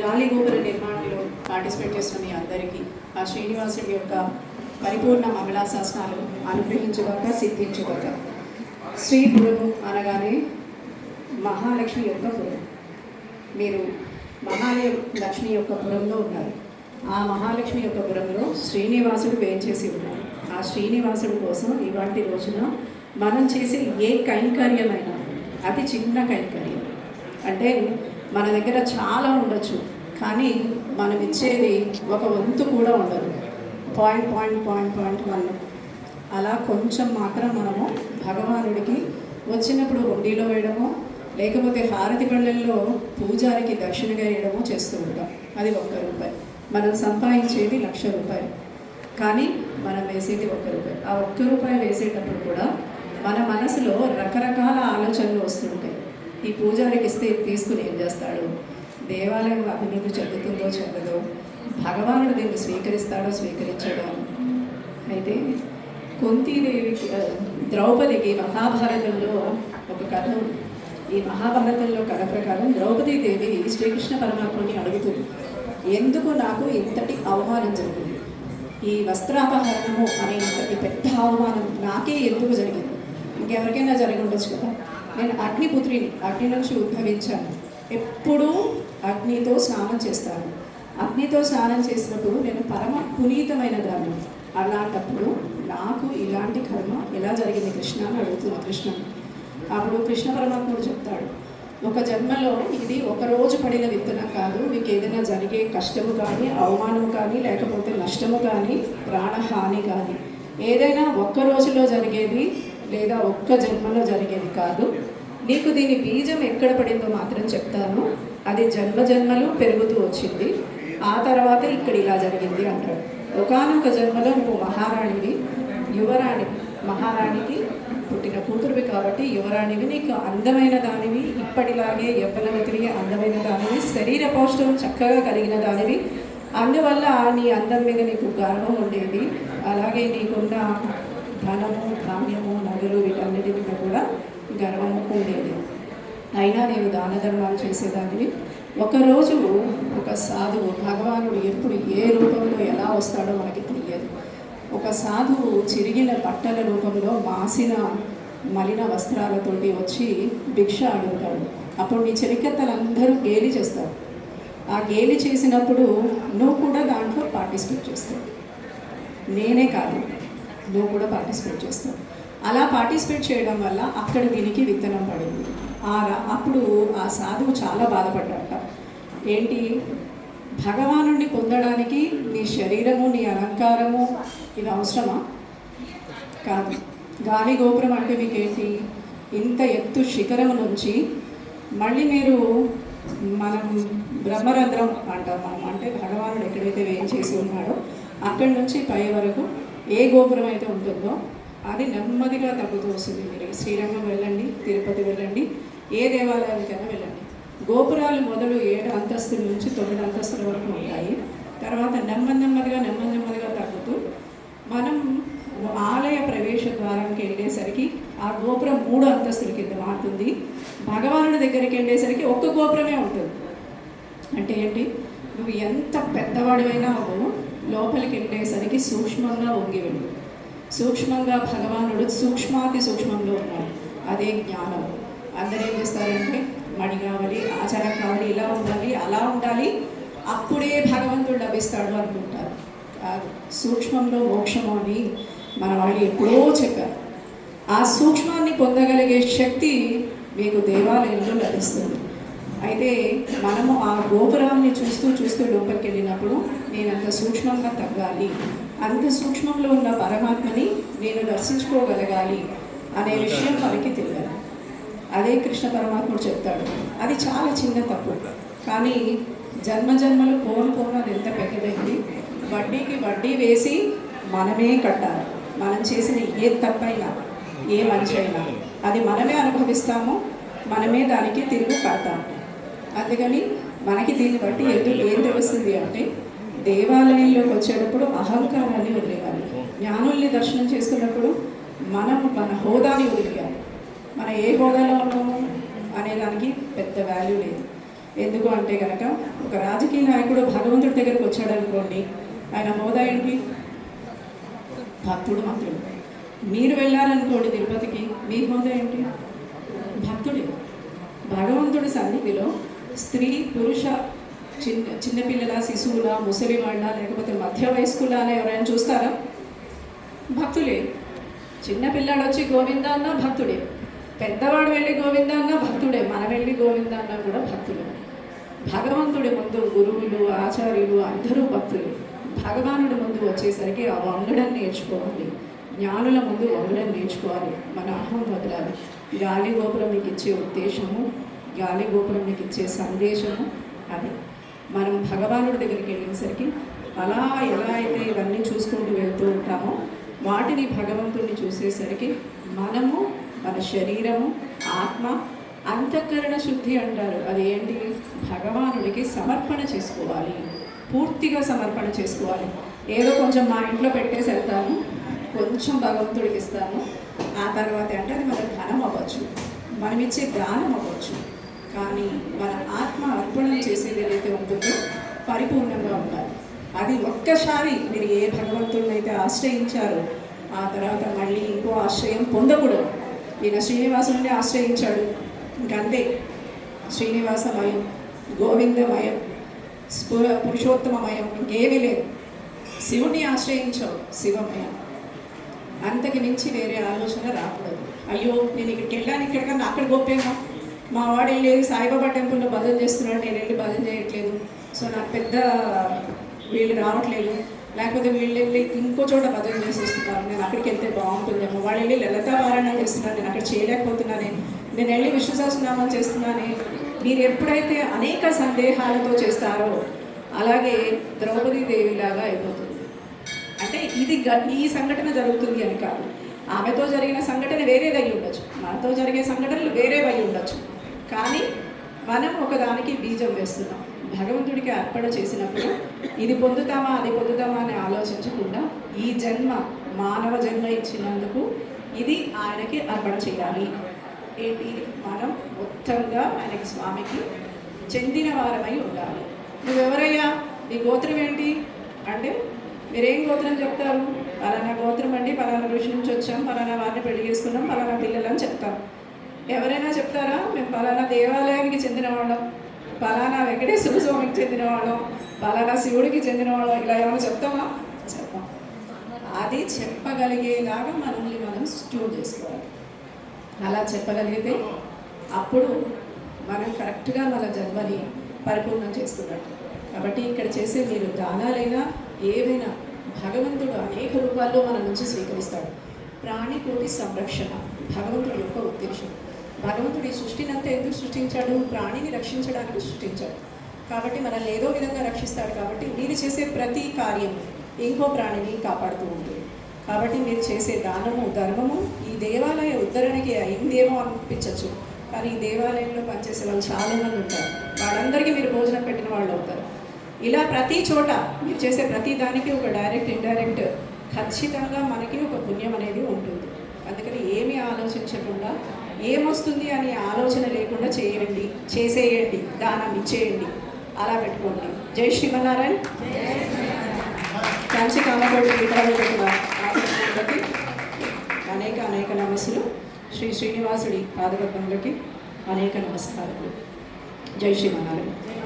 గాలి గోపుర నిర్మాణంలో పార్టిసిపేట్ చేస్తున్న మీ అందరికీ ఆ శ్రీనివాసుడి యొక్క పరిపూర్ణ మంగళాశాసనాలు అనుగ్రహించుగాక, సిద్ధించుగాక. శ్రీపురము అనగానే మహాలక్ష్మి యొక్క పురం. మీరు మహాలక్ష్మి యొక్క పురంలో ఉన్నారు. ఆ మహాలక్ష్మి యొక్క పురంలో శ్రీనివాసుడు వేంచేసి ఉన్నారు. ఆ శ్రీనివాసుడి కోసం ఇవాటి రోజున మనం చేసే ఏ కైంకర్యమైనా అతి చిన్న కైంకర్యం అంటే మన దగ్గర చాలా ఉండొచ్చు, కానీ మనం ఇచ్చేది ఒక వంతు కూడా ఉండదు. పాయింట్ 1 అలా కొంచెం మాత్రం మనము భగవానుడికి వచ్చినప్పుడు హుండీలో వేయడము, లేకపోతే హారతి పళ్ళల్లో పూజారికి దక్షిణగా వేయడము చేస్తూ ఉంటాం. అది ₹1. మనం సంపాదించేది ₹1,00,000, కానీ మనం వేసేది ₹1. ఆ ₹1 వేసేటప్పుడు కూడా మన మనసులో రకరకాల ఆలోచనలు వస్తుంటాయి. ఈ పూజారికి ఇస్తే తీసుకుని ఏం చేస్తాడు, దేవాలయం అభివృద్ధి చెందుతుందో చెందదో, భగవానుడు దీన్ని స్వీకరిస్తాడో స్వీకరించడో. అయితే కుంతీదేవికి ద్రౌపదికి మహాభారతంలో ఒక కథ ఉంది. ఈ మహాభారతంలో కథ ప్రకారం ద్రౌపదీదేవి శ్రీకృష్ణ పరమాత్మని అడుగుతుంది, ఎందుకు నాకు ఇంతటి అవమానం జరిగింది, ఈ వస్త్రాపహరణము అనే ఇంతటి పెద్ద అవమానం నాకే ఎందుకు జరిగింది, ఇంకెవరికైనా జరిగి ఉండొచ్చు కదా, నేను అగ్నిపుత్రిని, అగ్ని నుంచి ఉద్భవించాను, ఎప్పుడూ అగ్నితో స్నానం చేస్తాను, అగ్నితో స్నానం చేసినప్పుడు నేను పరమ పునీతమైన దాన్ని, అలాంటప్పుడు నాకు ఇలాంటి కర్మ ఎలా జరిగింది కృష్ణ అని అడుగుతుంది కృష్ణుడు. అప్పుడు కృష్ణ పరమాత్ముడు చెప్తాడు, ఒక జన్మలో ఇది ఒకరోజు పడిన విత్తనం కాదు, మీకు ఏదైనా జరిగే కష్టము కానీ, అవమానము కానీ, లేకపోతే నష్టము కానీ, ప్రాణహాని కానీ ఏదైనా ఒక్క రోజులో జరిగేది లేదా ఒక్క జన్మలో జరిగేది కాదు. నీకు దీని బీజం ఎక్కడ పడిందో మాత్రం చెప్తాను, అది జన్మలు పెరుగుతూ వచ్చింది, ఆ తర్వాత ఇక్కడ ఇలా జరిగింది అంటాడు. ఒకానొక జన్మలో నువ్వు మహారాణివి, యువరాణి, మహారాణికి పుట్టిన కూతురువి కాబట్టి యువరాణివి, నీకు అందమైన దానివి, ఇప్పటిలాగే యవ్వనవతివి, అందమైన దానివి, శరీర పౌష్ఠం చక్కగా కలిగిన దానివి, అందువల్ల నీ అందం మీద నీకు గర్వం ఉండేది, అలాగే నీకున్న ధనము, ధాన్యము, నగలు వీటన్నిటి మీద కూడా గర్వము ఉండేది. అయినా నీవు దాన ధర్మాలు చేసేదానివి. ఒకరోజు ఒక సాధువు, భగవానుడు ఎప్పుడు ఏ రూపంలో ఎలా వస్తాడో మనకి తెలియదు, ఒక సాధువు చిరిగిన బట్టల రూపంలో మాసిన మలిన వస్త్రాలతోటి వచ్చి భిక్ష అడుగుతాడు. అప్పుడు నీ చెలికత్తలందరూ గేలి చేస్తారు. ఆ గేలి చేసినప్పుడు నువ్వు కూడా దాంట్లో పార్టిసిపేట్ చేస్తావు, నేనే కాదు నువ్వు కూడా పార్టిసిపేట్ చేస్తావు. అలా పార్టిసిపేట్ చేయడం వల్ల అక్కడ దీనికి విత్తనం పడింది. అప్పుడు ఆ సాధువు చాలా బాధపడ్డాట. ఏంటి, భగవానుడిని పొందడానికి నీ శరీరము, నీ అలంకారము ఇది అవసరమా? కాదు. గాలి గోపురం అంటే మీకేంటి, ఇంత ఎత్తు శిఖరం నుంచి మళ్ళీ మీరు మనం బ్రహ్మరంధ్రం అంటాం మనం, అంటే భగవానుడు ఎక్కడైతే వేయం చేసి ఉన్నాడో అక్కడి నుంచి పై వరకు ఏ గోపురం అయితే ఉంటుందో అది నెమ్మదిగా తగ్గుతూ వస్తుంది. మీరు శ్రీరంగం వెళ్ళండి, తిరుపతి వెళ్ళండి, ఏ దేవాలయానికైనా వెళ్ళండి, గోపురాలు మొదలు 7 అంతస్తుల నుంచి 9 అంతస్తుల వరకు ఉంటాయి. తర్వాత నెమ్మదిగా తగ్గుతూ మనం ఆలయ ప్రవేశ ద్వారానికి వెళ్ళేసరికి ఆ గోపురం 3 అంతస్తుల కింద మారుతుంది. భగవానుడి దగ్గరికి వెళ్ళేసరికి ఒక్క గోపురమే ఉంటుంది. అంటే ఏంటి, నువ్వు ఎంత పెద్దవాడివైనా నువ్వు లోపలికి వెళ్ళేసరికి సూక్ష్మంగా వంగి వెళ్ళు. సూక్ష్మంగా భగవానుడు సూక్ష్మాతి సూక్ష్మంలో ఉన్నాడు. అదే జ్ఞానం. అందరూ ఏం చేస్తారంటే మడి కావాలి, ఆచారం కావాలి, ఇలా ఉండాలి, అలా ఉండాలి, అప్పుడే భగవంతుడు లభిస్తాడు అనుకుంటారు. సూక్ష్మంలో మోక్షము అని మన వాళ్ళు ఎప్పుడో చెప్పారు. ఆ సూక్ష్మాన్ని పొందగలిగే శక్తి మీకు దేవాలయంలో లభిస్తుంది. అయితే మనము ఆ గోపురాన్ని చూస్తూ లోపలికి వెళ్ళినప్పుడు నేను అంత సూక్ష్మంగా తగ్గాలి, అంత సూక్ష్మంలో ఉన్న పరమాత్మని నేను దర్శించుకోగలగాలి అనే విషయం మనకి తెలియాలి. అదే కృష్ణ పరమాత్ముడు చెప్తాడు. అది చాలా చిన్న తప్పు, కానీ జన్మలు పోను అది ఎంత పెద్దదైంది. వడ్డీకి వడ్డీ వేసి మనమే కట్టాలి. మనం చేసిన ఏ తప్పైనా, ఏ మంచి అయినా అది మనమే అనుభవిస్తాము, మనమే దానికి తిరిగి కడతాము. అందుకని మనకి దీన్ని బట్టి ఏం తెలుస్తుంది అంటే, దేవాలయంలోకి వచ్చేటప్పుడు అహంకారాన్ని వదిలేయాలి. జ్ఞానుల్ని దర్శనం చేసుకున్నప్పుడు మనం మన హోదాని వదిలేయాలి. మన ఏ హోదాలో ఉన్నాము అనే దానికి పెద్ద వాల్యూ లేదు. ఎందుకు అంటే కనుక ఒక రాజకీయ నాయకుడు భగవంతుడి దగ్గరకు వచ్చాడు అనుకోండి, ఆయన హోదా ఏంటి? భక్తుడు మాత్రమే. మీరు వెళ్ళారనుకోండి తిరుపతికి, మీ హోదా ఏంటి? భక్తుడే. భగవంతుడి సన్నిధిలో స్త్రీ పురుష, చిన్నపిల్లల, శిశువుల, ముసలి వాళ్ళ, లేకపోతే మధ్య వయస్కుల అని ఎవరైనా చూస్తారా? భక్తులే. చిన్నపిల్లాడు వచ్చి గోవింద అన్న భక్తుడే, పెద్దవాడు వెళ్ళి గోవింద అన్న భక్తుడే, మనం వెళ్ళి గోవింద అన్న కూడా భక్తుడే. భగవంతుడి ముందు గురువులు, ఆచార్యులు అందరూ భక్తులు. భగవానుడి ముందు వచ్చేసరికి ఆ వంగడం నేర్చుకోవాలి, జ్ఞానుల ముందు వంగడం నేర్చుకోవాలి, మన అహం వదలాలి. గాలి గోపురం మీకు ఇచ్చే ఉద్దేశము, గాలి గోపురం మీకు ఇచ్చే సందేశము అది. మనం భగవానుడి దగ్గరికి వెళ్ళేసరికి అలా ఎలా అయితే ఇవన్నీ చూసుకుంటూ వెళ్తూ ఉంటామో, వాటిని భగవంతుడిని చూసేసరికి మనము, మన శరీరము, ఆత్మ, అంతఃకరణ శుద్ధి అంటారు. అది ఏంటి? భగవానుడికి సమర్పణ చేసుకోవాలి, పూర్తిగా సమర్పణ చేసుకోవాలి. ఏదో కొంచెం మా ఇంట్లో పెట్టేసి వెళ్తాము, కొంచెం భగవంతుడికి ఇస్తాము, ఆ తర్వాత అంటే అది మన ధనం అవ్వచ్చు, మనం ఇచ్చే దానం అవ్వచ్చు. కానీ మన ఆత్మ అర్పణం చేసేది ఏదైతే ఉంటుందో పరిపూర్ణంగా ఉండాలి. అది ఒక్కసారి మీరు ఏ భగవంతుడిని అయితే ఆశ్రయించారో ఆ తర్వాత మళ్ళీ ఇంకో ఆశ్రయం పొందకూడదు. ఈయన శ్రీనివాసుని ఆశ్రయించాడు, ఇంకంతే. శ్రీనివాసమయం, గోవిందమయం, పురుషోత్తమమయం, ఇంకేమీ లేదు. శివుణ్ణి ఆశ్రయించావు, శివమయం. అంతకి మించి వేరే ఆలోచన రాకూడదు. అయ్యో నేను ఇక్కడికి వెళ్ళాను, ఇక్కడికన్నా అక్కడ గొప్పేమో, మా వాడు వెళ్ళేది సాయిబాబా టెంపుల్లో భజన చేస్తున్నాడు, నేను వెళ్ళి భజన చేయట్లేదు, సో నాకు పెద్ద వీళ్ళు రావట్లేదు, లేకపోతే వీళ్ళు వెళ్ళి ఇంకో చోట భజన చేసేస్తున్నారు, నేను అక్కడికి వెళ్తే బాగుంటుందేమో, వాళ్ళు వెళ్ళి లలితా పారాయణం చేస్తున్నారు, నేను అక్కడ చేయలేకపోతున్నానే, నేను వెళ్ళి విష్ణు సహస్రనామం చేస్తున్నానే. మీరు ఎప్పుడైతే అనేక సందేహాలతో చేస్తారో అలాగే ద్రౌపదీ దేవిలాగా అయిపోతుంది. అంటే ఇది ఈ సంఘటన జరుగుతుంది అని కాదు, ఆమెతో జరిగిన సంఘటన వేరేదై ఉండొచ్చు, మనతో జరిగే సంఘటనలు వేరేవై ఉండొచ్చు. కానీ మనం ఒకదానికి బీజం వేస్తున్నాం. భగవంతుడికి అర్పణ చేసినప్పుడు ఇది పొందుతామా అది పొందుతామా అని ఆలోచించకుండా ఈ జన్మ, మానవ జన్మ ఇచ్చినందుకు ఇది ఆయనకి అర్పణ చేయాలి. ఏంటి? మనం మొత్తంగా ఆయనకి, స్వామికి చెందిన వారమై ఉండాలి. నువ్వెవరయ్యా, నీ గోత్రం ఏంటి అంటే మీరేం గోత్రం చెప్తారు? పలానా గోత్రం అండి, పలానా ఋషి నుంచి వచ్చాం, పలానా వారిని పెళ్లి చేసుకున్నాం, పలానా పిల్లలని చెప్తాం. ఎవరైనా చెప్తారా మేము పలానా దేవాలయానికి చెందిన వాళ్ళం, పలానా వెంకటేశ్వర స్వామికి చెందిన వాళ్ళం, పలానా శివుడికి చెందిన వాళ్ళం, ఇలా ఏమైనా చెప్తామా? చెప్పాం. అది చెప్పగలిగేలాగా మనల్ని మనం ట్యూన్ చేసుకోవాలి. అలా చెప్పగలిగితే అప్పుడు మనం కరెక్ట్గా మన జన్మని పరిపూర్ణం చేసుకున్నట్టు. కాబట్టి ఇక్కడ చేసే మీరు దానాలైనా ఏవైనా భగవంతుడు అనేక రూపాల్లో మన నుంచి స్వీకరిస్తాడు. ప్రాణికోటి సంరక్షణ భగవంతుడి యొక్క ఉద్దేశం. భగవంతుడు ఈ సృష్టినంతా ఎందుకు సృష్టించాడు? ప్రాణిని రక్షించడానికి సృష్టించాడు. కాబట్టి మనల్ని ఏదో విధంగా రక్షిస్తాడు. కాబట్టి మీరు చేసే ప్రతి కార్యం ఇంకో ప్రాణిని కాపాడుతూ ఉంటుంది. కాబట్టి మీరు చేసే దానము, ధర్మము ఈ దేవాలయ ఉద్ధరణకి అయిందేమో అనిపించవచ్చు, కానీ ఈ దేవాలయంలో పనిచేసే వాళ్ళు చాలామంది ఉంటారు. వాళ్ళందరికీ మీరు భోజనం పెట్టిన వాళ్ళు అవుతారు. ఇలా ప్రతి చోట మీరు చేసే ప్రతి దానికి ఒక డైరెక్ట్, ఇండైరెక్ట్ ఖచ్చితంగా మనకి ఒక పుణ్యం అనేది ఉంటుంది. అందుకని ఏమీ ఆలోచించకుండా ఏమొస్తుంది అనే ఆలోచన లేకుండా చేయండి, చేసేయండి, దానం ఇచ్చేయండి, అలా పెట్టుకోండి. జై శ్రీమన్నారాయణ. కంచి కామకోటి పీఠాధిపతుల ఆశీస్సులకి అనేక అనేక నమస్సులు. శ్రీ శ్రీనివాసుడి పాదపద్మములకి అనేక నమస్కారాలు. జై శ్రీమన్నారాయణ.